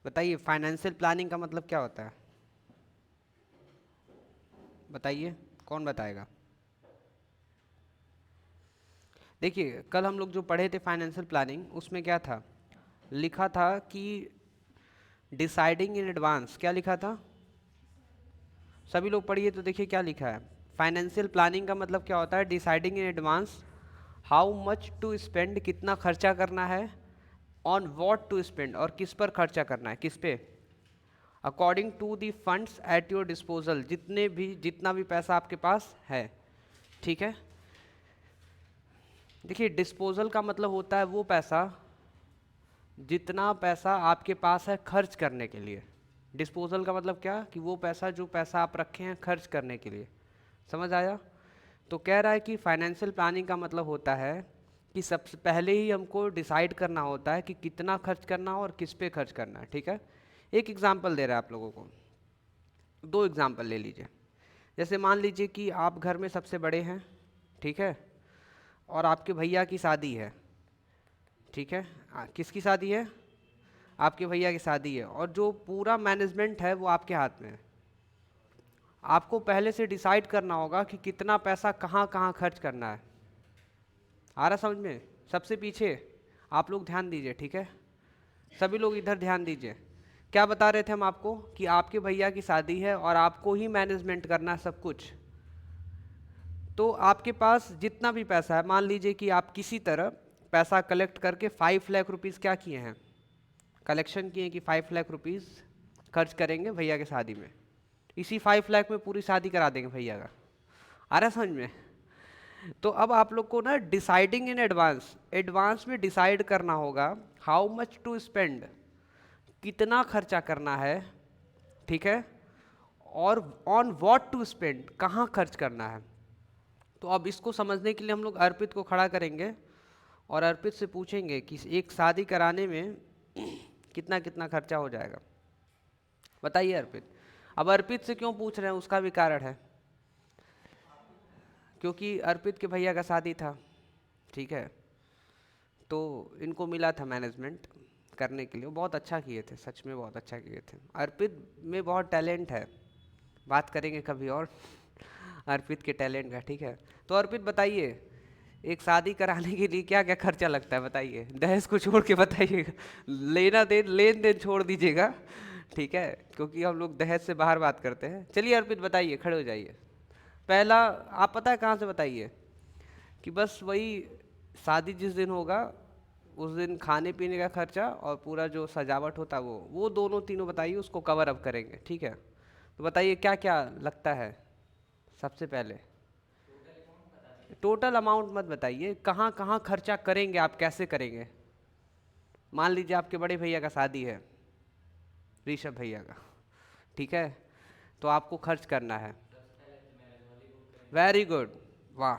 बताइए financial planning का मतलब क्या होता है? बताइए, कौन बताएगा? देखिए कल हम लोग जो पढ़े थे फाइनेंशियल प्लानिंग, उसमें क्या था? लिखा था कि डिसाइडिंग इन एडवांस। क्या लिखा था? सभी लोग पढ़िए तो देखिए क्या लिखा है। फाइनेंशियल प्लानिंग का मतलब क्या होता है? Deciding in advance how much to spend, कितना खर्चा करना है, ऑन वॉट टू स्पेंड, और किस पर खर्चा करना है, किस पे, according to the funds at your disposal, जितना भी पैसा आपके पास है। ठीक है। देखिए डिस्पोजल का मतलब होता है वो पैसा, जितना पैसा आपके पास है खर्च करने के लिए। डिस्पोजल का मतलब क्या? कि वो पैसा, जो पैसा आप रखे हैं खर्च करने के लिए। समझ आया? तो कह रहा है कि फाइनेंशियल प्लानिंग का मतलब होता है कि सबसे पहले ही हमको डिसाइड करना होता है कि कितना खर्च करना है और किस पे खर्च करना है। ठीक है। एक एग्जांपल दे रहा है आप लोगों को, दो एग्जांपल ले लीजिए। जैसे मान लीजिए कि आप घर में सबसे बड़े हैं, ठीक है, और आपके भैया की शादी है। ठीक है। किसकी शादी है? आपके भैया की शादी है, और जो पूरा मैनेजमेंट है वो आपके हाथ में है। आपको पहले से डिसाइड करना होगा कि कितना पैसा कहाँ कहाँ खर्च करना है। आ रहा समझ में? सबसे पीछे आप लोग ध्यान दीजिए, ठीक है, सभी लोग इधर ध्यान दीजिए। क्या बता रहे थे हम आपको? कि आपके भैया की शादी है और आपको ही मैनेजमेंट करना है सब कुछ। तो आपके पास जितना भी पैसा है, मान लीजिए कि आप किसी तरह पैसा कलेक्ट करके 5 लाख रुपीज़ क्या किए हैं, कलेक्शन किए कि 5 लाख रुपीज़ खर्च करेंगे भैया की शादी में। इसी 5 लाख में पूरी शादी करा देंगे भैया का। आ रहा है समझ में? तो अब आप लोग को ना डिसाइडिंग इन एडवांस, एडवांस में डिसाइड करना होगा हाउ मच टू स्पेंड, कितना खर्चा करना है। ठीक है। और ऑन व्हाट टू स्पेंड, कहाँ खर्च करना है। तो अब इसको समझने के लिए हम लोग अर्पित को खड़ा करेंगे और अर्पित से पूछेंगे कि एक शादी कराने में कितना कितना खर्चा हो जाएगा। बताइए अर्पित। अब अर्पित से क्यों पूछ रहे हैं, उसका भी कारण है, क्योंकि अर्पित के भैया का शादी था। ठीक है। तो इनको मिला था मैनेजमेंट करने के लिए, वो बहुत अच्छा किए थे, सच में बहुत अच्छा किए थे। अर्पित में बहुत टैलेंट है, बात करेंगे कभी और अर्पित के टैलेंट का। ठीक है। तो अर्पित बताइए, एक शादी कराने के लिए क्या क्या खर्चा लगता है, बताइए। दहेज को छोड़ के बताइएगा, लेना दे लेन देन छोड़ दीजिएगा। ठीक है, क्योंकि हम लोग दहेज से बाहर बात करते हैं। चलिए अर्पित बताइए, खड़े हो जाइए। पहला, आप पता है कहाँ से बताइए? कि बस वही शादी जिस दिन होगा उस दिन खाने पीने का खर्चा और पूरा जो सजावट होता है वो दोनों तीनों बताइए, उसको कवर अप करेंगे। ठीक है। तो बताइए क्या क्या लगता है सबसे पहले। टोटल अमाउंट मत बताइए, कहाँ कहाँ खर्चा करेंगे आप, कैसे करेंगे। मान लीजिए आपके बड़े भैया का शादी है, ऋषभ भैया का। ठीक है। तो आपको खर्च करना है। वेरी गुड, वाह,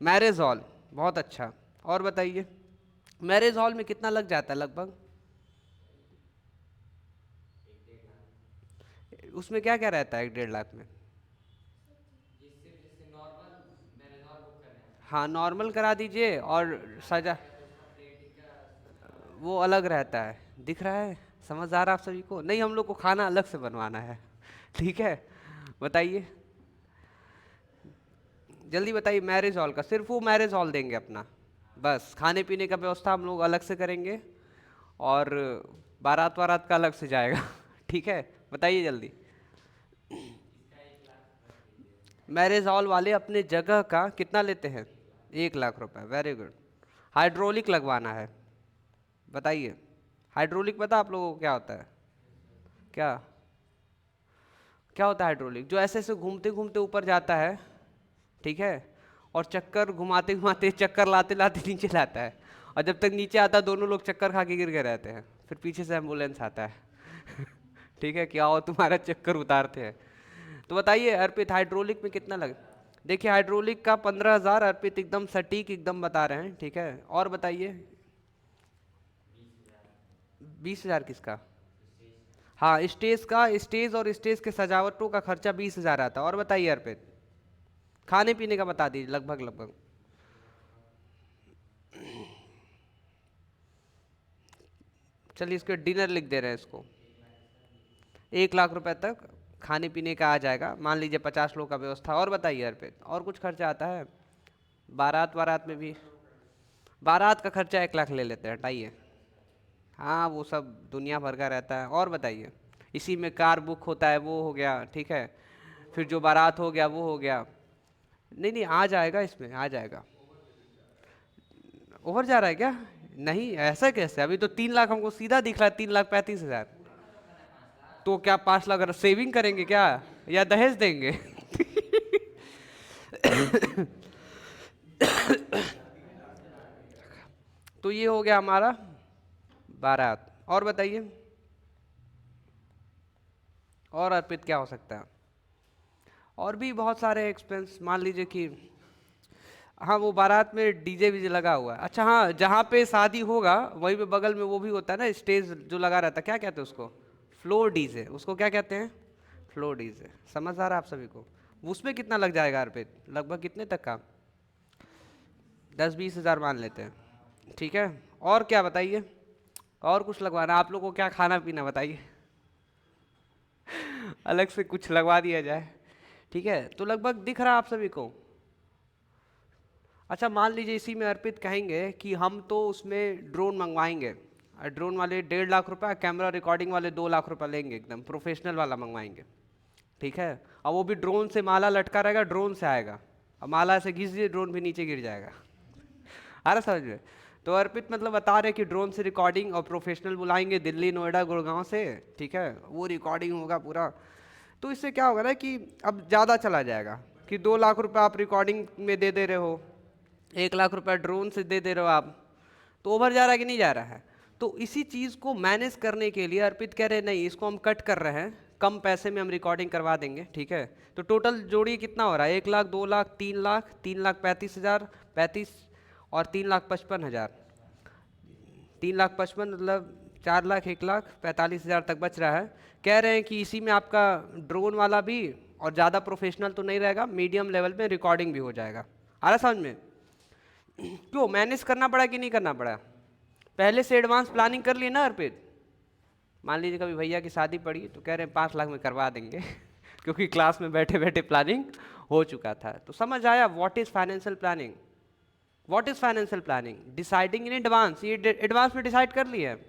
मैरिज हॉल, बहुत अच्छा। और बताइए मैरिज हॉल में कितना लग जाता है लगभग? उसमें क्या क्या रहता है 1-1.5 लाख में? हाँ नॉर्मल करा दीजिए, और सजा वो अलग रहता है। दिख रहा है? समझ आ रहा आप सभी को? नहीं, हम लोग को खाना अलग से बनवाना है। ठीक है। बताइए जल्दी बताइए। मैरिज हॉल का सिर्फ वो मैरिज हॉल देंगे अपना, बस खाने पीने का व्यवस्था हम लोग अलग से करेंगे, और बारात वारात का अलग से जाएगा। ठीक है। बताइए जल्दी। मैरिज हॉल वाले अपने जगह का कितना लेते हैं? 1 लाख रुपए। Very good. हाइड्रोलिक लगवाना है। बताइए हाइड्रोलिक पता आप लोगों को क्या होता है? क्या क्या होता है हाइड्रोलिक? जो ऐसे ऐसे घूमते घूमते ऊपर जाता है, ठीक है, और चक्कर घुमाते घुमाते, चक्कर लाते लाते नीचे लाता है, और जब तक नीचे आता है दोनों लोग चक्कर खा के गिर गए रहते हैं, फिर पीछे से एम्बुलेंस आता है। ठीक है, क्या हो तुम्हारा चक्कर उतारते हैं। तो बताइए अर्पित हाइड्रोलिक में कितना लग। देखिए हाइड्रोलिक का 15,000, अर्पित एकदम सटीक एकदम बता रहे हैं। ठीक है। और बताइए। 20,000 किसका? हाँ स्टेज का, स्टेज और स्टेज के सजावटों का खर्चा 20,000 आता है। और बताइए अर्पित, खाने पीने का बता दीजिए लगभग लगभग। चलिए इसको डिनर लिख दे रहे हैं इसको, 1 लाख रुपए तक खाने पीने का आ जाएगा, मान लीजिए 50 लोग का व्यवस्था। और बताइए अर्पित, और कुछ खर्चा आता है? बारात वारात में भी, बारात का खर्चा 1 लाख ले लेते हैं, हटाइए। हाँ वो सब दुनिया भर का रहता है। और बताइए, इसी में कार बुक होता है, वो हो गया, ठीक है, फिर जो बारात हो गया वो हो गया। नहीं नहीं आ जाएगा, इसमें आ जाएगा। ओवर जा रहा है क्या? नहीं ऐसा कैसे, अभी तो 3 लाख हमको सीधा दिख रहा है, 3,35,000। तो क्या 5 लाख सेविंग करेंगे क्या, या दहेज देंगे? तो ये हो गया हमारा बारात। और बताइए, और अर्पित क्या हो सकता है? और भी बहुत सारे एक्सपेंस, मान लीजिए कि हाँ वो बारात में डीजे वीजे लगा हुआ है। अच्छा हाँ, जहाँ पे शादी होगा वहीं पे बगल में वो भी होता है ना, स्टेज जो लगा रहता है, क्या कहते हैं उसको? फ्लोर डीजे, उसको क्या कहते हैं? Floor DJ. समझ आ रहा है आप सभी को? उसमें कितना लग जाएगा अर्पित, लगभग कितने तक का? 10-20 हज़ार मान लेते हैं, ठीक है। और क्या बताइए, और कुछ लगवाना आप लोगों को? क्या खाना पीना बताइए, अलग से कुछ लगवा दिया जाए, ठीक है। तो लगभग दिख रहा है आप सभी को? अच्छा मान लीजिए इसी में अर्पित कहेंगे कि हम तो उसमें ड्रोन मंगवाएंगे, ड्रोन वाले 1.5 लाख रुपया, कैमरा रिकॉर्डिंग वाले 2 लाख रुपया लेंगे, एकदम प्रोफेशनल वाला मंगवाएंगे, ठीक है। और वो भी ड्रोन से माला लटका रहेगा, ड्रोन से आएगा, और माला से घिस दिए ड्रोन भी नीचे गिर जाएगा। आ रहा समझ में? तो अर्पित मतलब बता रहे कि ड्रोन से रिकॉर्डिंग, और प्रोफेशनल बुलाएंगे दिल्ली नोएडा गुड़गांव से, ठीक है, वो रिकॉर्डिंग होगा पूरा। तो इससे क्या होगा ना कि अब ज़्यादा चला जाएगा, कि 2 लाख रुपया आप रिकॉर्डिंग में दे दे रहे हो, 1 लाख रुपया ड्रोन से दे दे रहे हो आप, तो ओवर जा रहा है कि नहीं जा रहा है? तो इसी चीज़ को मैनेज करने के लिए अर्पित कह रहे नहीं, इसको हम कट कर रहे हैं, कम पैसे में हम रिकॉर्डिंग करवा देंगे, ठीक है। तो टोटल जोड़िए कितना हो रहा है, 1 लाख, 2 लाख, 3 लाख, 3,35,000, 35 और 3,55,000, 3,55,000 मतलब 4 लाख, 1,45,000 तक बच रहा है। कह रहे हैं कि इसी में आपका ड्रोन वाला भी, और ज़्यादा प्रोफेशनल तो नहीं रहेगा, मीडियम लेवल में रिकॉर्डिंग भी हो जाएगा। आ रहा समझ में? क्यों मैनेज करना पड़ा कि नहीं करना पड़ा? पहले से एडवांस प्लानिंग कर लिए ना अर्पित। मान लीजिए कभी भैया की शादी पड़ी तो कह रहे हैं 5 लाख में करवा देंगे क्योंकि क्लास में बैठे बैठे प्लानिंग हो चुका था। तो समझ आया what is financial planning? What is financial planning? Deciding in advance. ये एडवांस में डिसाइड कर लिया है।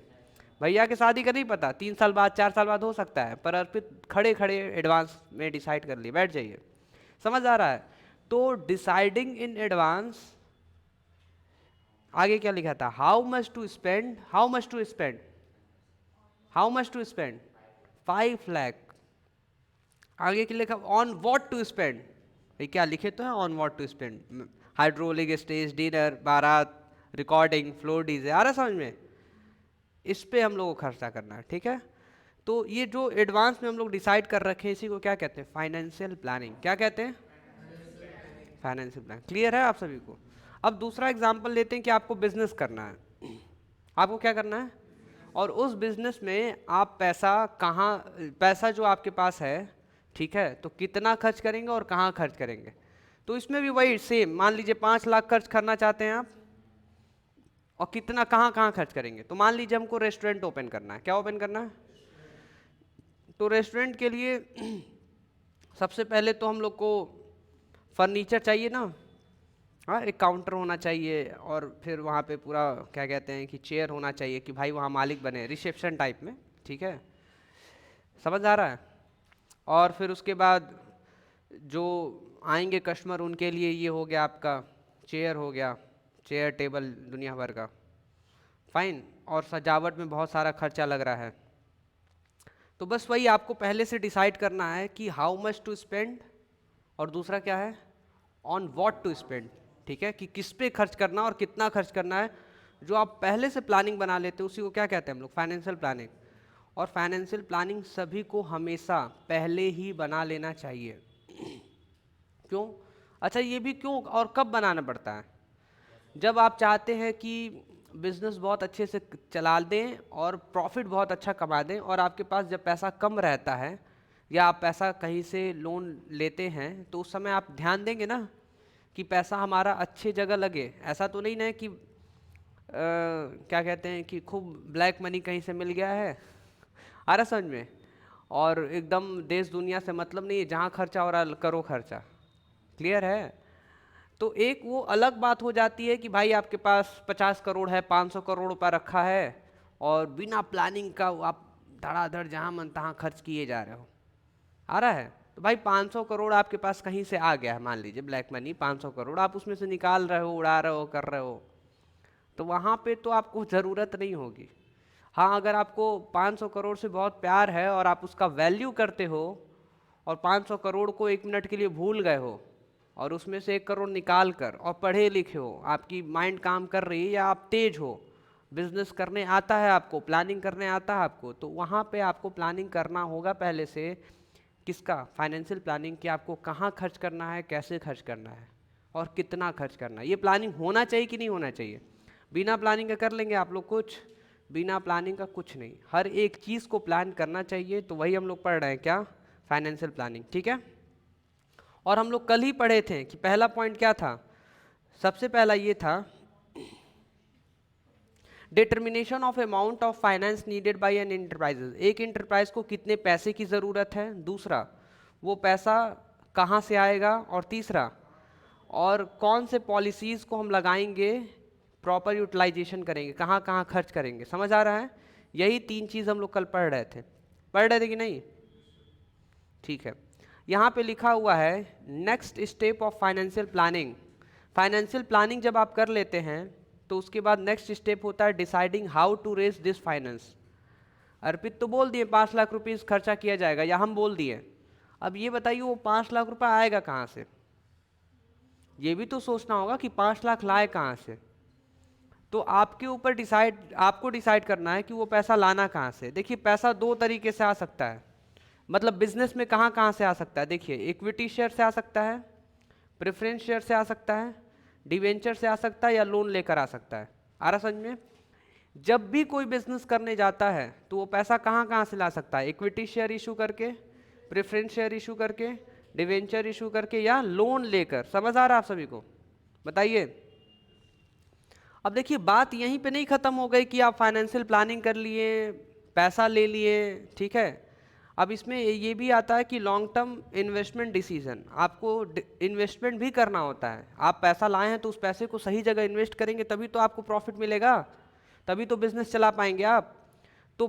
भैया की शादी का नहीं पता, 3 साल बाद 4 साल बाद हो सकता है, पर अर्पित खड़े खड़े एडवांस में डिसाइड कर लिए, बैठ जाइए। समझ आ रहा है? तो डिसाइडिंग इन एडवांस, आगे क्या लिखा था? How much to spend, how much to spend, how much to spend, 5 lakh. आगे क्या लिखा? On what to spend. ये क्या लिखे तो है on what to spend? Hydraulic stage, dinner, बारात, रिकॉर्डिंग, फ्लोर डीजे। आ रहा समझ में? इस पे हम लोग को खर्चा करना है, ठीक है। तो ये जो एडवांस में हम लोग डिसाइड कर रखे हैं, इसी को क्या कहते हैं? Financial planning. क्या कहते हैं? Financial plan. क्लियर है आप सभी को? अब दूसरा एग्जांपल लेते हैं कि आपको बिजनेस करना है। आपको क्या करना है? और उस बिजनेस में आप पैसा कहाँ, पैसा जो आपके पास है, ठीक है, तो कितना खर्च करेंगे और कहाँ खर्च करेंगे? तो इसमें भी वही सेम, मान लीजिए 5 लाख खर्च करना चाहते हैं आप, और कितना कहाँ कहाँ खर्च करेंगे? तो मान लीजिए हमको रेस्टोरेंट ओपन करना है। क्या ओपन करना है? तो रेस्टोरेंट के लिए सबसे पहले तो हम लोग को फर्नीचर चाहिए ना। हाँ, एक काउंटर होना चाहिए, और फिर वहाँ पे पूरा क्या कहते हैं कि चेयर होना चाहिए, कि भाई वहाँ मालिक बने, रिसेप्शन टाइप में, ठीक है। समझ आ रहा है? और फिर उसके बाद जो आएंगे कस्टमर, उनके लिए ये हो गया आपका चेयर, हो गया चेयर टेबल दुनिया भर का, फाइन। और सजावट में बहुत सारा खर्चा लग रहा है। तो बस वही आपको पहले से डिसाइड करना है कि हाउ मच टू स्पेंड, और दूसरा क्या है? ऑन व्हाट टू स्पेंड, ठीक है, कि किस पे खर्च करना और कितना खर्च करना है। जो आप पहले से प्लानिंग बना लेते हैं उसी को क्या कहते हैं हम लोग? Financial planning. और फाइनेंशियल प्लानिंग सभी को हमेशा पहले ही बना लेना चाहिए। क्यों? अच्छा ये भी क्यों और कब बनाना पड़ता है? जब आप चाहते हैं कि बिजनेस बहुत अच्छे से चला दें और प्रॉफिट बहुत अच्छा कमा दें, और आपके पास जब पैसा कम रहता है, या आप पैसा कहीं से लोन लेते हैं, तो उस समय आप ध्यान देंगे ना कि पैसा हमारा अच्छी जगह लगे। ऐसा तो नहीं ना कि क्या कहते हैं कि खूब ब्लैक मनी कहीं से मिल गया है, आ रहा समझ में, और एकदम देश दुनिया से मतलब नहीं है, जहाँ खर्चा हो रहा है करो खर्चा। क्लियर है? तो एक वो अलग बात हो जाती है कि भाई आपके पास 50 करोड़ है, 500 करोड़ रुपया रखा है, और बिना प्लानिंग का वो आप धड़ाधड़ जहाँ मन तहाँ खर्च किए जा रहे हो। आ रहा है? तो भाई 500 करोड़ आपके पास कहीं से आ गया है, मान लीजिए ब्लैक मनी 500 करोड़ आप उसमें से निकाल रहे हो, उड़ा रहे हो, कर रहे हो, तो वहाँ पे तो आपको ज़रूरत नहीं होगी। हाँ, अगर आपको 500 करोड़ से बहुत प्यार है और आप उसका वैल्यू करते हो, और 500 करोड़ को 1 मिनट के लिए भूल गए हो, और उसमें से 1 करोड़ निकाल कर, और पढ़े लिखे हो, आपकी माइंड काम कर रही है, या आप तेज हो, बिजनेस करने आता है आपको, प्लानिंग करने आता है आपको, तो वहाँ पे आपको प्लानिंग करना होगा पहले से। किसका? फाइनेंशियल प्लानिंग, कि आपको कहाँ खर्च करना है, कैसे खर्च करना है, और कितना खर्च करना है। ये प्लानिंग होना चाहिए कि नहीं होना चाहिए? बिना प्लानिंग का कर लेंगे आप लोग कुछ? बिना प्लानिंग का कुछ नहीं, हर एक चीज़ को प्लान करना चाहिए। तो वही हम लोग पढ़ रहे हैं, क्या? फाइनेंशियल प्लानिंग, ठीक है। और हम लोग कल ही पढ़े थे कि पहला पॉइंट क्या था? सबसे पहला ये था, determination of amount of finance needed by an enterprises, एक इंटरप्राइज को कितने पैसे की ज़रूरत है, दूसरा वो पैसा कहाँ से आएगा, और तीसरा और कौन से पॉलिसीज़ को हम लगाएंगे, प्रॉपर यूटिलाइजेशन करेंगे, कहाँ कहाँ खर्च करेंगे। समझ आ रहा है? यही 3 चीज़ हम लोग कल पढ़ रहे थे कि नहीं? ठीक है। यहाँ पे लिखा हुआ है next step of financial planning. Financial planning जब आप कर लेते हैं तो उसके बाद नेक्स्ट स्टेप होता है deciding how to raise this finance. Arpit तो बोल दिए 5 लाख रुपीज़ खर्चा किया जाएगा, या हम बोल दिए। अब ये बताइए वो 5 लाख रुपया आएगा कहाँ से? ये भी तो सोचना होगा कि 5 लाख लाए कहाँ से। तो आपके ऊपर आपको डिसाइड करना है कि वो पैसा लाना कहाँ से। देखिए, पैसा 2 तरीके से आ सकता है, मतलब बिजनेस में कहाँ कहाँ से आ सकता है। देखिए, इक्विटी शेयर से आ सकता है, प्रेफरेंस शेयर से आ सकता है, डिवेंचर से आ सकता है, या लोन लेकर आ सकता है। आ रहा समझ में? जब भी कोई बिजनेस करने जाता है तो वो पैसा कहाँ कहाँ से ला सकता है? इक्विटी शेयर इशू करके, प्रेफरेंस शेयर इशू करके, डिवेंचर इशू करके, या लोन लेकर। समझ आ रहा है आप सभी को? बताइए। अब देखिए, बात यहीं पे नहीं खत्म हो गई कि आप फाइनेंशियल प्लानिंग कर लिए, पैसा ले लिए, ठीक है। अब इसमें ये भी आता है कि लॉन्ग टर्म इन्वेस्टमेंट डिसीजन, आपको इन्वेस्टमेंट भी करना होता है। आप पैसा लाए हैं तो उस पैसे को सही जगह इन्वेस्ट करेंगे, तभी तो आपको प्रॉफिट मिलेगा, तभी तो बिजनेस चला पाएंगे आप। तो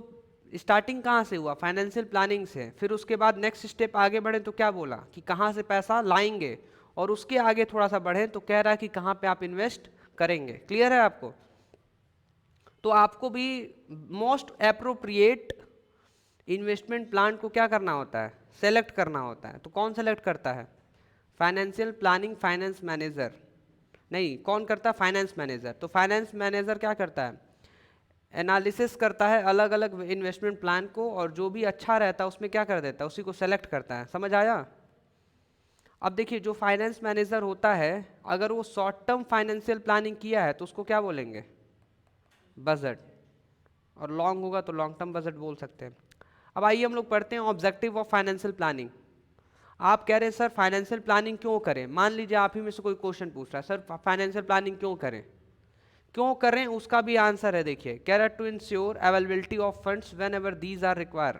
स्टार्टिंग कहाँ से हुआ? फाइनेंशियल प्लानिंग से। फिर उसके बाद नेक्स्ट स्टेप आगे बढ़े तो क्या बोला कि कहाँ से पैसा लाएंगे, और उसके आगे थोड़ा सा बढ़े तो कह रहा है कि कहाँ पे आप इन्वेस्ट करेंगे। क्लियर है आपको? तो आपको भी मोस्ट एप्रोप्रिएट इन्वेस्टमेंट प्लान को क्या करना होता है? सेलेक्ट करना होता है। तो कौन सेलेक्ट करता है? Financial planning finance manager. नहीं, कौन करता है? Finance manager. तो फाइनेंस मैनेजर क्या करता है? एनालिसिस करता है अलग अलग इन्वेस्टमेंट प्लान को, और जो भी अच्छा रहता है उसमें क्या कर देता है? उसी को सेलेक्ट करता है। समझ आया? अब देखिए, जो फाइनेंस मैनेजर होता है, अगर वो शॉर्ट टर्म फाइनेंशियल प्लानिंग किया है तो उसको क्या बोलेंगे? बजट। और लॉन्ग होगा तो लॉन्ग टर्म बजट बोल सकते हैं। अब आइए हम लोग पढ़ते हैं ऑब्जेक्टिव ऑफ फाइनेंशियल प्लानिंग। आप कह रहे हैं सर फाइनेंशियल प्लानिंग क्यों करें? मान लीजिए आप ही में से कोई क्वेश्चन पूछ रहा है, सर फाइनेंशियल प्लानिंग क्यों करें? क्यों करें उसका भी आंसर है। देखिए, कह रहा है to ensure availability of funds whenever these are require.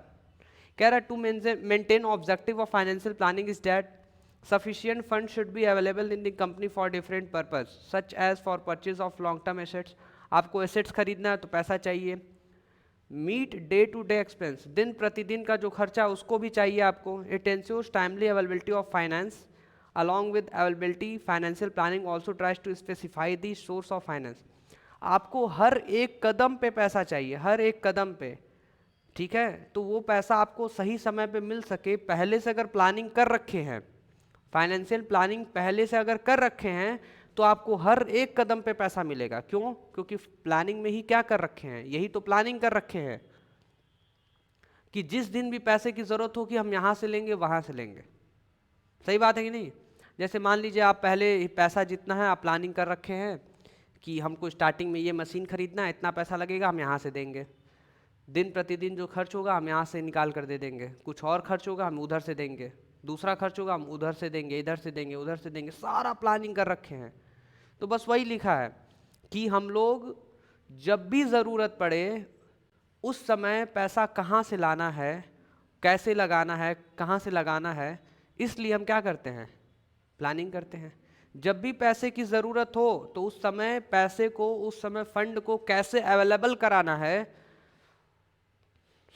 कह रहा है to maintain objective of financial planning is that sufficient funds should be available in the company for different purpose such as for purchase of long term assets। आपको assets खरीदना है तो पैसा चाहिए। Meet day to day expense, दिन प्रतिदिन का जो खर्चा उसको भी चाहिए आपको। It ensures timely availability of finance along with availability. Financial planning also tries to specify the source of finance. आपको हर एक कदम पे पैसा चाहिए, हर एक कदम पे, ठीक है। तो वो पैसा आपको सही समय पे मिल सके, पहले से अगर प्लानिंग कर रखे हैं, फाइनेंशियल प्लानिंग पहले से अगर कर रखे हैं तो आपको हर एक कदम पे पैसा मिलेगा। क्यों? क्योंकि प्लानिंग में ही क्या कर रखे हैं? यही तो प्लानिंग कर रखे हैं कि जिस दिन भी पैसे की जरूरत होगी हम यहाँ से लेंगे, वहाँ से लेंगे। सही बात है कि नहीं? जैसे मान लीजिए आप पहले पैसा जितना है आप प्लानिंग कर रखे हैं कि हमको स्टार्टिंग में ये मशीन खरीदना है, इतना पैसा लगेगा, हम यहाँ से देंगे। दिन प्रतिदिन जो खर्च होगा हम यहाँ से निकाल कर दे देंगे, कुछ और खर्च होगा हम उधर से देंगे, दूसरा खर्च होगा हम उधर से देंगे, इधर से देंगे, उधर से देंगे, सारा प्लानिंग कर रखे हैं। तो बस वही लिखा है कि हम लोग जब भी ज़रूरत पड़े उस समय पैसा कहाँ से लाना है, कैसे लगाना है, कहाँ से लगाना है, इसलिए हम क्या करते हैं, प्लानिंग करते हैं। जब भी पैसे की ज़रूरत हो तो उस समय पैसे को, उस समय फंड को कैसे अवेलेबल कराना है,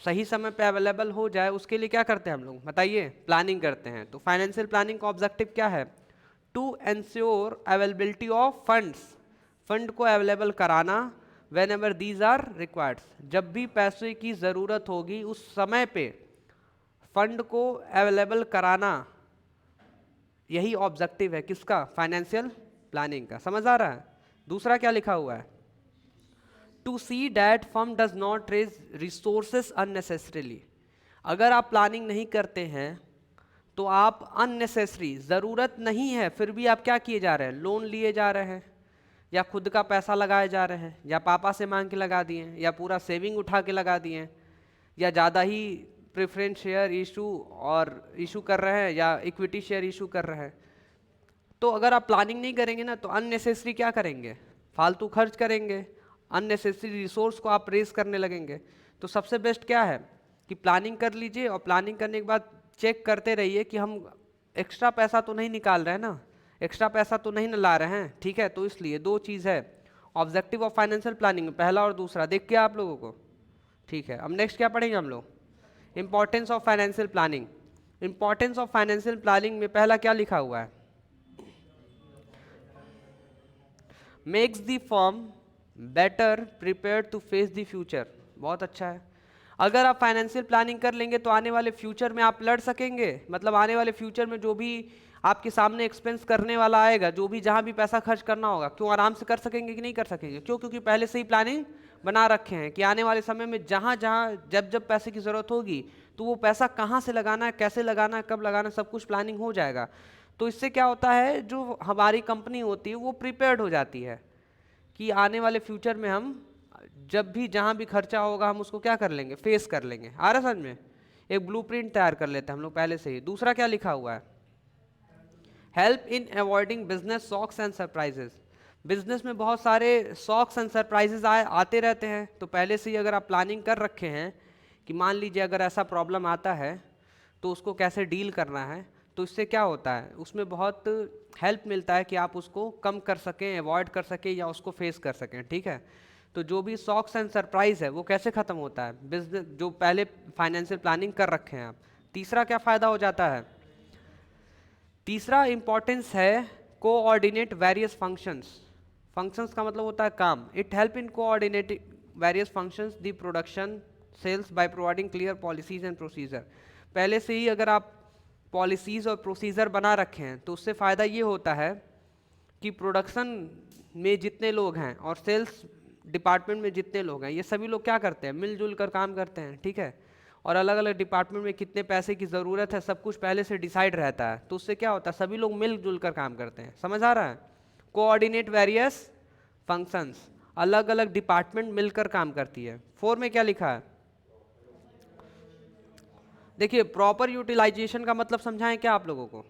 सही समय पे अवेलेबल हो जाए, उसके लिए क्या करते हैं हम लोग, बताइए, प्लानिंग करते हैं। तो फाइनेंशियल प्लानिंग का ऑब्जेक्टिव क्या है, to ensure availability of funds, fund को अवेलेबल कराना, whenever these are required, जब भी पैसे की ज़रूरत होगी उस समय पे फंड को अवेलेबल कराना, यही ऑब्जेक्टिव है किसका, फाइनेंशियल प्लानिंग का। समझ आ रहा है। दूसरा क्या लिखा हुआ है, to see that firm does not raise resources unnecessarily, अगर आप प्लानिंग नहीं करते हैं तो आप अननेसेसरी, ज़रूरत नहीं है फिर भी आप क्या किए जा रहे हैं, लोन लिए जा रहे हैं, या खुद का पैसा लगाए जा रहे हैं, या पापा से मांग के लगा दिए, या पूरा सेविंग उठा के लगा दिए, या ज़्यादा ही प्रेफरेंस शेयर इशू कर रहे हैं, या इक्विटी शेयर इशू कर रहे हैं। तो अगर आप प्लानिंग नहीं करेंगे ना तो अननेसेसरी क्या करेंगे, फालतू खर्च करेंगे, अननेसेसरी रिसोर्स को आप रेज करने लगेंगे। तो सबसे बेस्ट क्या है कि प्लानिंग कर लीजिए, और प्लानिंग करने के बाद चेक करते रहिए कि हम एक्स्ट्रा पैसा तो नहीं निकाल रहे हैं ना, एक्स्ट्रा पैसा तो नहीं ना ला रहे हैं, ठीक है। तो इसलिए दो चीज़ है ऑब्जेक्टिव ऑफ फाइनेंशियल प्लानिंग में, पहला और दूसरा, देख के आप लोगों को, ठीक है। अब नेक्स्ट क्या पढ़ेंगे हम लोग, importance of financial planning. Importance of financial planning में पहला क्या लिखा हुआ है, makes the firm better prepared to face the future. बहुत अच्छा है, अगर आप फाइनेंशियल प्लानिंग कर लेंगे तो आने वाले फ्यूचर में आप लड़ सकेंगे, मतलब आने वाले फ्यूचर में जो भी आपके सामने एक्सपेंस करने वाला आएगा, जो भी जहां भी पैसा खर्च करना होगा, क्यों आराम से कर सकेंगे कि नहीं कर सकेंगे, क्यों, क्योंकि पहले से ही प्लानिंग बना रखे हैं कि आने वाले समय में जहां जहां जब जब पैसे की ज़रूरत होगी तो वो पैसा कहाँ से लगाना है, कैसे लगाना है, कब लगाना है, सब कुछ प्लानिंग हो जाएगा। तो इससे क्या होता है, जो हमारी कंपनी होती है वो प्रिपेयर्ड हो जाती है कि आने वाले फ्यूचर में हम जब भी जहाँ भी खर्चा होगा हम उसको क्या कर लेंगे, फेस कर लेंगे। आ रहा समझ में, एक ब्लूप्रिंट तैयार कर लेते हैं हम लोग पहले से ही। दूसरा क्या लिखा हुआ है, help in avoiding business shocks and surprises. Business में बहुत सारे शॉक्स एंड सरप्राइजेस आते रहते हैं, तो पहले से ही अगर आप प्लानिंग कर रखे हैं कि मान लीजिए अगर ऐसा प्रॉब्लम आता है तो उसको कैसे डील करना है, तो इससे क्या होता है, उसमें बहुत हेल्प मिलता है कि आप उसको कम कर सकें, अवॉइड कर सकें, या उसको फेस कर सकें, ठीक है। तो जो भी शॉक्स एंड सरप्राइज है वो कैसे ख़त्म होता है, बिजनेस जो पहले फाइनेंशियल प्लानिंग कर रखे हैं आप। तीसरा क्या फ़ायदा हो जाता है, तीसरा इंपॉर्टेंस है कोऑर्डिनेट वेरियस फंक्शंस। फंक्शंस का मतलब होता है काम। It help in coordinating various functions the production sales by providing clear policies and procedure. पहले से ही अगर आप पॉलिसीज़ और प्रोसीजर बना रखे हैं तो उससे फ़ायदा ये होता है कि प्रोडक्शन में जितने लोग हैं और सेल्स डिपार्टमेंट में जितने लोग हैं, ये सभी लोग क्या करते हैं, मिलजुल कर काम करते हैं, ठीक है। और अलग अलग डिपार्टमेंट में कितने पैसे की ज़रूरत है सब कुछ पहले से डिसाइड रहता है, तो उससे क्या होता है, सभी लोग मिलजुल कर काम करते हैं। समझ आ रहा है, कोऑर्डिनेट वेरियस फंक्शंस, अलग अलग डिपार्टमेंट मिलकर काम करती है। 4 में क्या लिखा है, देखिए प्रॉपर यूटिलाइजेशन का मतलब समझाएं क्या आप लोगों को।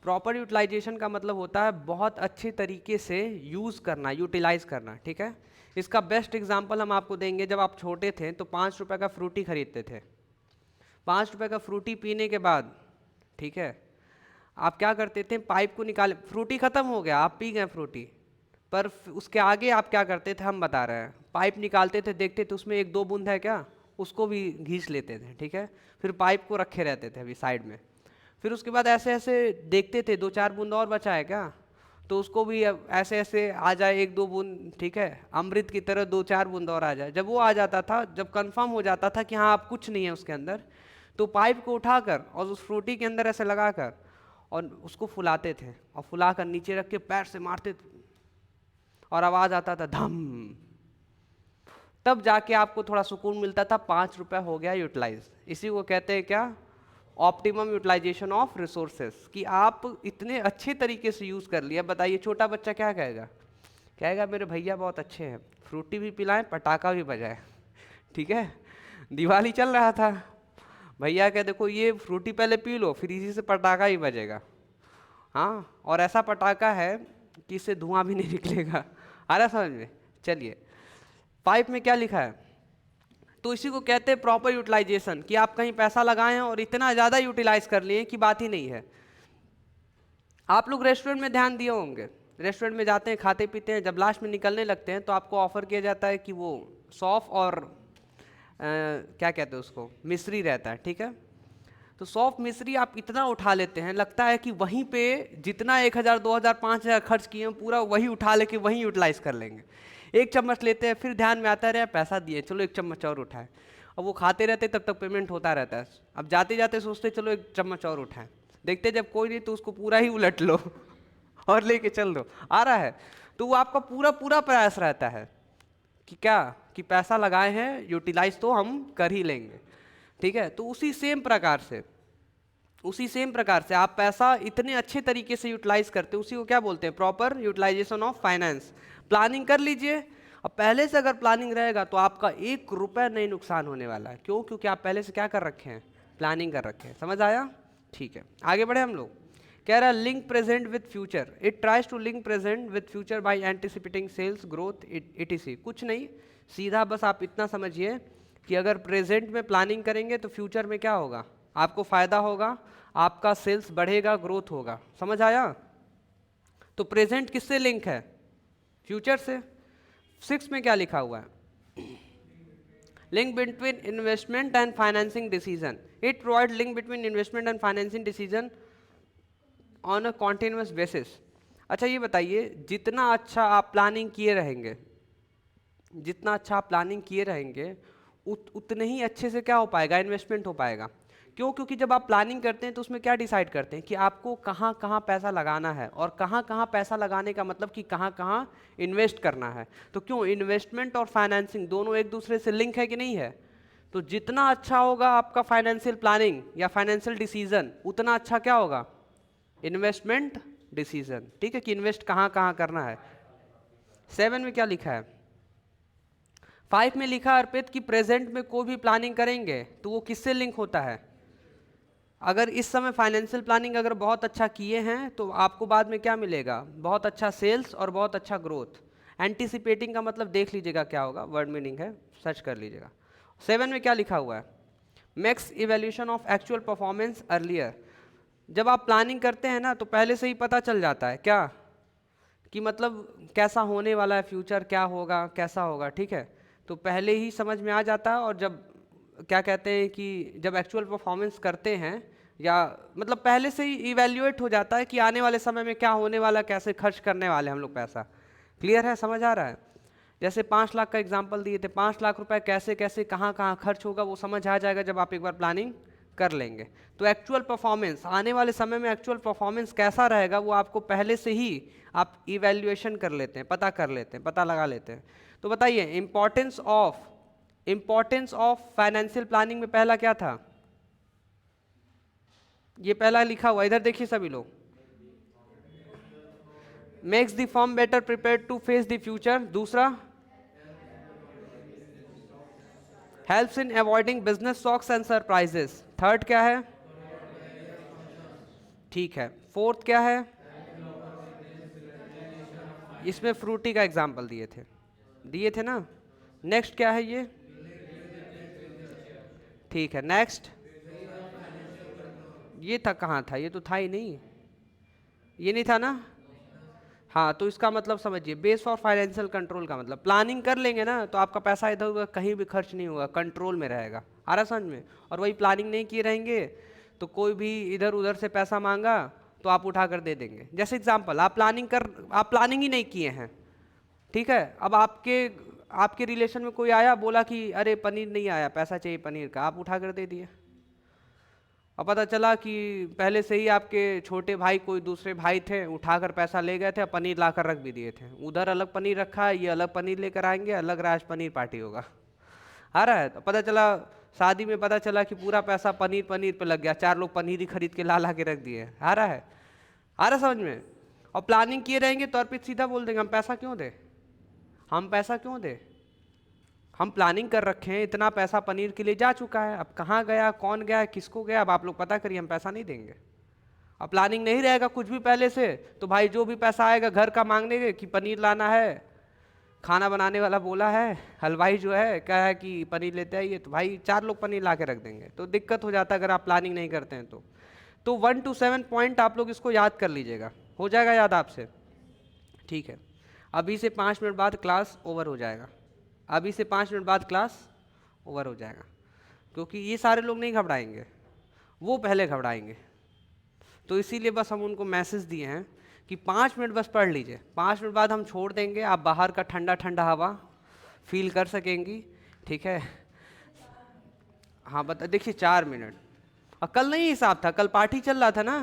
प्रॉपर यूटिलाइजेशन का मतलब होता है बहुत अच्छे तरीके से यूज़ करना, यूटिलाइज करना, ठीक है। इसका बेस्ट एग्जांपल हम आपको देंगे, जब आप छोटे थे तो 5 रुपए का फ्रूटी खरीदते थे। 5 रुपए का फ्रूटी पीने के बाद, ठीक है, आप क्या करते थे, पाइप को निकाले, फ्रूटी ख़त्म हो गया, आप पी गए फ्रूटी, पर उसके आगे आप क्या करते थे, हम बता रहे हैं, पाइप निकालते थे, देखते थे उसमें 1-2 बूंद है क्या, उसको भी घींच लेते थे, ठीक है। फिर पाइप को रखे रहते थे अभी साइड में, फिर उसके बाद ऐसे ऐसे देखते थे 2-4 बूंद और बचा है क्या, तो उसको भी ऐसे ऐसे आ जाए 1-2 बूंद, ठीक है, अमृत की तरह 2-4 बूंद और आ जाए। जब वो आ जाता था, जब कंफर्म हो जाता था कि हाँ अब कुछ नहीं है उसके अंदर, तो पाइप को उठाकर और उस फ्रूटी के अंदर ऐसे लगाकर और उसको फुलाते थे, और फुलाकर नीचे रख के पैर से मारते थे और आवाज़ आता था धम, तब जाके आपको थोड़ा सुकून मिलता था, 5 रुपये हो गया यूटिलाइज। इसी को कहते हैं क्या, ऑप्टिमम यूटिलाइजेशन ऑफ रिसोर्सेस, कि आप इतने अच्छे तरीके से यूज़ कर लिया। बताइए छोटा बच्चा क्या कहेगा, कहेगा मेरे भैया बहुत अच्छे हैं, फ्रूटी भी पिलाएं, पटाखा भी बजाए, ठीक है। दिवाली चल रहा था, भैया कह देखो ये फ्रूटी पहले पी लो, फिर इसी से पटाखा ही बजेगा, हाँ, और ऐसा पटाखा है कि इससे धुआं भी नहीं निकलेगा। आ रहा समझ में, चलिए 5 में क्या लिखा है? तो इसी को कहते हैं प्रॉपर यूटिलाइजेशन, कि आप कहीं पैसा लगाए हैं और इतना ज़्यादा यूटिलाइज कर लिए कि बात ही नहीं है। आप लोग रेस्टोरेंट में ध्यान दिए होंगे, रेस्टोरेंट में जाते हैं, खाते पीते हैं, जब लास्ट में निकलने लगते हैं तो आपको ऑफर किया जाता है कि वो सौंफ और क्या कहते हैं उसको, मिश्री रहता है, ठीक है। तो सौंफ मिश्री आप इतना उठा लेते हैं, लगता है कि वहीं पे जितना 1000 2000 5000 खर्च किए हैं पूरा वही उठा लेके वहीं यूटिलाइज कर लेंगे। एक चम्मच लेते हैं, फिर ध्यान में आता है पैसा दिए, चलो एक चम्मच और उठाएं, और वो खाते रहते तब तक पेमेंट होता रहता है। अब जाते जाते सोचते चलो एक चम्मच और उठाएं, देखते जब कोई नहीं तो उसको पूरा ही उलट लो और लेके चल दो, आ रहा है। तो वो आपका पूरा पूरा प्रयास रहता है कि क्या, कि पैसा लगाए हैं यूटिलाइज तो हम कर ही लेंगे, ठीक है। तो उसी सेम प्रकार से आप पैसा इतने अच्छे तरीके से यूटिलाइज करते हैं, उसी को क्या बोलते हैं, proper utilization of finance. Planning कर लीजिए, अब पहले से अगर प्लानिंग रहेगा तो आपका 1 रुपया नहीं नुकसान होने वाला है। क्यों? क्योंकि आप पहले से क्या कर रखे हैं, प्लानिंग कर रखे हैं। समझ आया? ठीक है, आगे बढ़े हम लोग। कह रहा है link present with future, it tries to link present with future by anticipating sales growth etc. कुछ नहीं, सीधा बस आप इतना समझिए कि अगर प्रेजेंट में प्लानिंग करेंगे तो फ्यूचर में क्या होगा, आपको फायदा होगा, आपका सेल्स बढ़ेगा, ग्रोथ होगा। समझ आया? तो प्रेजेंट किससे लिंक है, फ्यूचर से। 6 में क्या लिखा हुआ है, link between investment and financing decision, it provide link between investment and financing decision on a continuous basis. अच्छा ये बताइए, जितना अच्छा आप प्लानिंग किए रहेंगे, जितना अच्छा आप प्लानिंग किए रहेंगे उतने ही अच्छे से क्या हो पाएगा, इन्वेस्टमेंट हो पाएगा। क्यों? क्योंकि जब आप प्लानिंग करते हैं तो उसमें क्या डिसाइड करते हैं कि आपको कहाँ कहाँ पैसा लगाना है, और कहाँ कहाँ पैसा लगाने का मतलब कि कहाँ कहाँ इन्वेस्ट करना है। तो क्यों, इन्वेस्टमेंट और फाइनेंसिंग दोनों एक दूसरे से लिंक है कि नहीं है। तो जितना अच्छा होगा आपका फाइनेंशियल प्लानिंग या फाइनेंशियल डिसीजन, उतना अच्छा क्या होगा, इन्वेस्टमेंट डिसीजन, ठीक है, कि इन्वेस्ट कहाँ कहाँ करना है। 7 में क्या लिखा है, 5 में लिखा अर्पित कि प्रेजेंट में कोई भी प्लानिंग करेंगे तो वो किससे लिंक होता है। अगर इस समय फाइनेंशियल प्लानिंग अगर बहुत अच्छा किए हैं तो आपको बाद में क्या मिलेगा, बहुत अच्छा सेल्स और बहुत अच्छा ग्रोथ। एंटीसिपेटिंग का मतलब देख लीजिएगा क्या होगा, वर्ड मीनिंग है, सर्च कर लीजिएगा। 7 में क्या लिखा हुआ है, max evaluation of actual performance earlier. जब आप प्लानिंग करते हैं ना तो पहले से ही पता चल जाता है क्या, कि मतलब कैसा होने वाला है, फ्यूचर क्या होगा, कैसा होगा, ठीक है। तो पहले ही समझ में आ जाता है। और जब क्या कहते हैं कि जब एक्चुअल परफॉर्मेंस करते हैं, या मतलब पहले से ही इवैल्यूएट हो जाता है कि आने वाले समय में क्या होने वाला, कैसे खर्च करने वाले हम लोग पैसा। क्लियर है, समझ आ रहा है? जैसे 5 लाख का एग्जाम्पल दिए थे, 5 लाख रुपए कैसे कैसे कहाँ कहाँ खर्च होगा वो समझ आ जाएगा जब आप एक बार प्लानिंग कर लेंगे। तो एक्चुअल परफॉर्मेंस, आने वाले समय में एक्चुअल परफॉर्मेंस कैसा रहेगा वो आपको पहले से ही आप इवैल्यूएशन कर लेते हैं, पता कर लेते हैं, पता लगा लेते हैं। तो बताइए इंपॉर्टेंस ऑफ फाइनेंशियल प्लानिंग में पहला क्या था, ये पहला लिखा हुआ, इधर देखिए सभी लोग, makes the firm better prepare to face the future. दूसरा, helps in avoiding business shocks and surprises. Third क्या है, ठीक है। फोर्थ क्या है, इसमें फ्रूटी का एग्जाम्पल दिए थे ना। नेक्स्ट क्या है ये, ठीक है। नेक्स्ट, ये था, कहाँ था, ये तो था ही नहीं, ये नहीं था ना। हाँ, तो इसका मतलब समझिए, बेस फॉर फाइनेंशियल कंट्रोल का मतलब प्लानिंग कर लेंगे ना तो आपका पैसा इधर उधर कहीं भी खर्च नहीं होगा, कंट्रोल में रहेगा। आ रहा समझ में? और वही प्लानिंग नहीं किए रहेंगे तो कोई भी इधर उधर से पैसा मांगा तो आप उठा कर दे देंगे। जैसे एग्जाम्पल, आप प्लानिंग ही नहीं किए हैं, ठीक है। अब आपके रिलेशन में कोई आया, बोला कि अरे पनीर नहीं आया, पैसा चाहिए पनीर का, आप उठा कर दे दिए। और पता चला कि पहले से ही आपके छोटे भाई कोई दूसरे भाई थे, उठाकर पैसा ले गए थे और पनीर लाकर रख भी दिए थे। उधर अलग पनीर रखा है, ये अलग पनीर लेकर आएंगे, अलग राज पनीर पार्टी होगा। आ रहा है? तो पता चला शादी में पता चला कि पूरा पैसा पनीर पनीर पे लग गया, 4 लोग पनीर ही खरीद के ला के रख दिए। आ रहा है? आ रहा समझ में? और प्लानिंग किए रहेंगे तो अर्पित सीधा बोल देंगे हम पैसा क्यों दे, हम पैसा क्यों दे, हम प्लानिंग कर रखे हैं, इतना पैसा पनीर के लिए जा चुका है, अब कहाँ गया, कौन गया, किसको गया, अब आप लोग पता करिए, हम पैसा नहीं देंगे। अब प्लानिंग नहीं रहेगा कुछ भी पहले से तो भाई जो भी पैसा आएगा घर का मांगने के कि पनीर लाना है, खाना बनाने वाला बोला है, हलवाई जो है क्या है कि पनीर लेते आइए, तो भाई 4 लोग पनीर ला के रख देंगे, तो दिक्कत हो जाता है अगर आप प्लानिंग नहीं करते हैं तो 1 to 7 पॉइंट आप लोग इसको याद कर लीजिएगा, हो जाएगा याद आपसे, ठीक है। अभी से 5 मिनट बाद क्लास ओवर हो जाएगा, अभी से 5 मिनट बाद क्लास ओवर हो जाएगा, क्योंकि ये सारे लोग नहीं घबराएंगे, वो पहले घबराएंगे। तो इसीलिए बस हम उनको मैसेज दिए हैं कि 5 मिनट बस पढ़ लीजिए, 5 मिनट बाद हम छोड़ देंगे, आप बाहर का ठंडा ठंडा हवा फील कर सकेंगी, ठीक है। हाँ बता, देखिए 4 मिनट, और कल नहीं हिसाब था, कल पार्टी चल रहा था ना,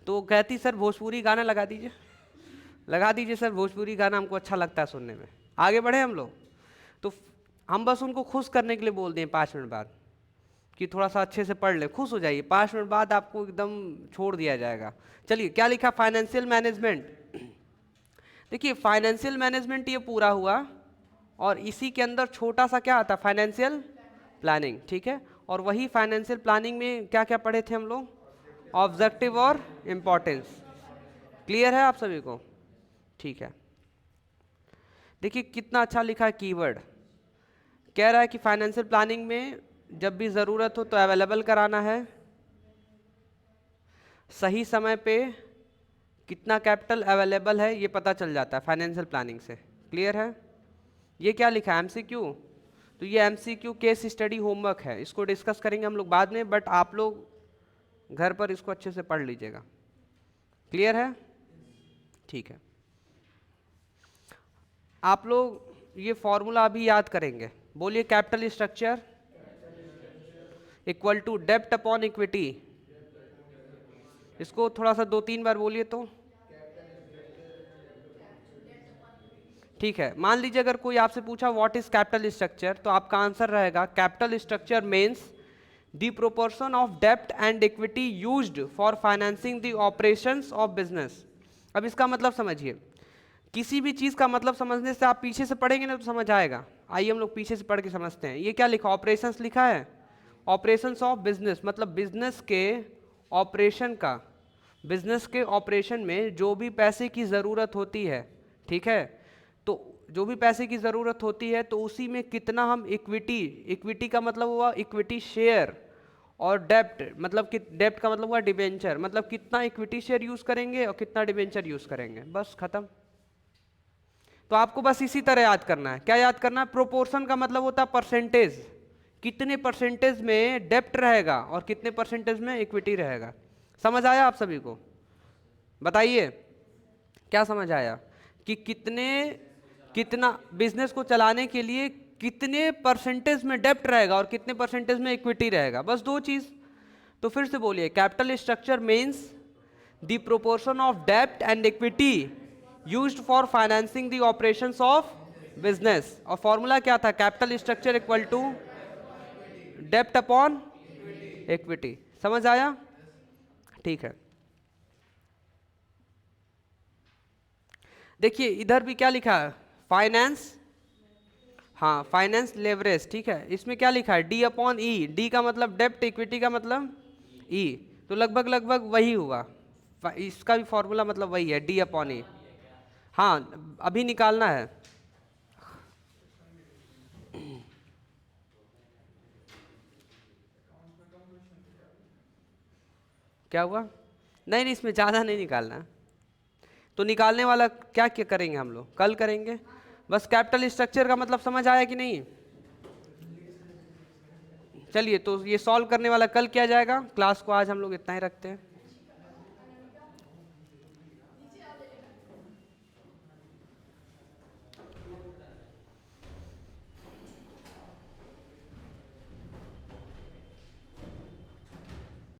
तो कहती सर भोजपुरी गाना लगा दीजिए, लगा दीजिए सर भोजपुरी गाना, हमको अच्छा लगता है सुनने में, आगे बढ़े हम लोग। तो हम बस उनको खुश करने के लिए बोल दें 5 मिनट बाद कि थोड़ा सा अच्छे से पढ़ ले, खुश हो जाइए, 5 मिनट बाद आपको एकदम छोड़ दिया जाएगा। चलिए क्या लिखा, फाइनेंशियल मैनेजमेंट। देखिए फाइनेंशियल मैनेजमेंट ये पूरा हुआ, और इसी के अंदर छोटा सा क्या आता है, फाइनेंशियल प्लानिंग, ठीक है। और वही फाइनेंशियल प्लानिंग में क्या क्या पढ़े थे हम लोग, ऑब्जेक्टिव और इम्पोर्टेंस। क्लियर है आप सभी को, ठीक है। देखिए कितना अच्छा लिखा है कीवर्ड, कह रहा है कि फाइनेंशियल प्लानिंग में जब भी ज़रूरत हो तो अवेलेबल कराना है, सही समय पे कितना कैपिटल अवेलेबल है ये पता चल जाता है फाइनेंशियल प्लानिंग से। क्लियर है। ये क्या लिखा है, एमसीक्यू, तो ये एमसीक्यू केस स्टडी होमवर्क है, इसको डिस्कस करेंगे हम लोग बाद में, बट आप लोग घर पर इसको अच्छे से पढ़ लीजिएगा। क्लियर है, ठीक है। आप लोग ये फॉर्मूला अभी याद करेंगे, बोलिए कैपिटल स्ट्रक्चर इक्वल टू डेब्ट अपॉन इक्विटी। इसको थोड़ा सा 2-3 बार बोलिए तो ठीक है। मान लीजिए अगर कोई आपसे पूछा व्हाट इज कैपिटल स्ट्रक्चर, तो आपका आंसर रहेगा capital structure means the proportion of डेब्ट and equity used for financing the operations of business. अब इसका मतलब समझिए, किसी भी चीज़ का मतलब समझने से आप पीछे से पढ़ेंगे ना तो समझ आएगा। आइए हम लोग पीछे से पढ़ के समझते हैं। ये क्या लिखा, ऑपरेशंस लिखा है, ऑपरेशंस ऑफ बिजनेस मतलब बिजनेस के ऑपरेशन का, बिजनेस के ऑपरेशन में जो भी पैसे की ज़रूरत होती है, ठीक है, तो जो भी पैसे की ज़रूरत होती है तो उसी में कितना हम इक्विटी, इक्विटी का मतलब हुआ इक्विटी शेयर, और डेब्ट मतलब कि डेब्ट का मतलब हुआ डिबेंचर, मतलब कितना इक्विटी शेयर यूज़ करेंगे और कितना डिबेंचर यूज़ करेंगे, बस खत्म। तो आपको बस इसी तरह याद करना है। क्या याद करना है, प्रोपोर्शन का मतलब होता है परसेंटेज, कितने परसेंटेज में डेब्ट रहेगा और कितने परसेंटेज में इक्विटी रहेगा। समझ आया आप सभी को, बताइए क्या समझ आया कि कितना बिजनेस को चलाने के लिए कितने परसेंटेज में डेब्ट रहेगा और कितने परसेंटेज में इक्विटी रहेगा, बस 2 चीज। तो फिर से बोलिए, capital structure means the proportion of डेब्ट and equity used for financing the operations of business. और फॉर्मूला क्या था, कैपिटल स्ट्रक्चर इक्वल टू डेब्ट अपॉन इक्विटी। समझ आया, ठीक है। देखिए इधर भी क्या लिखा है, फाइनेंस, हाँ फाइनेंस लेवरेज, ठीक है। इसमें क्या लिखा है, डी अपॉन ई, डी का मतलब डेब्ट, इक्विटी का मतलब ई, तो लगभग लगभग वही हुआ, इसका भी फॉर्मूला मतलब वही है, डी अपॉन ई। हाँ अभी निकालना है, क्या हुआ, नहीं नहीं इसमें ज़्यादा नहीं निकालना, तो निकालने वाला क्या क्या करेंगे हम लोग, कल करेंगे। बस कैपिटल स्ट्रक्चर का मतलब समझ आया कि नहीं। चलिए तो ये सॉल्व करने वाला कल किया जाएगा, क्लास को आज हम लोग इतना ही रखते हैं।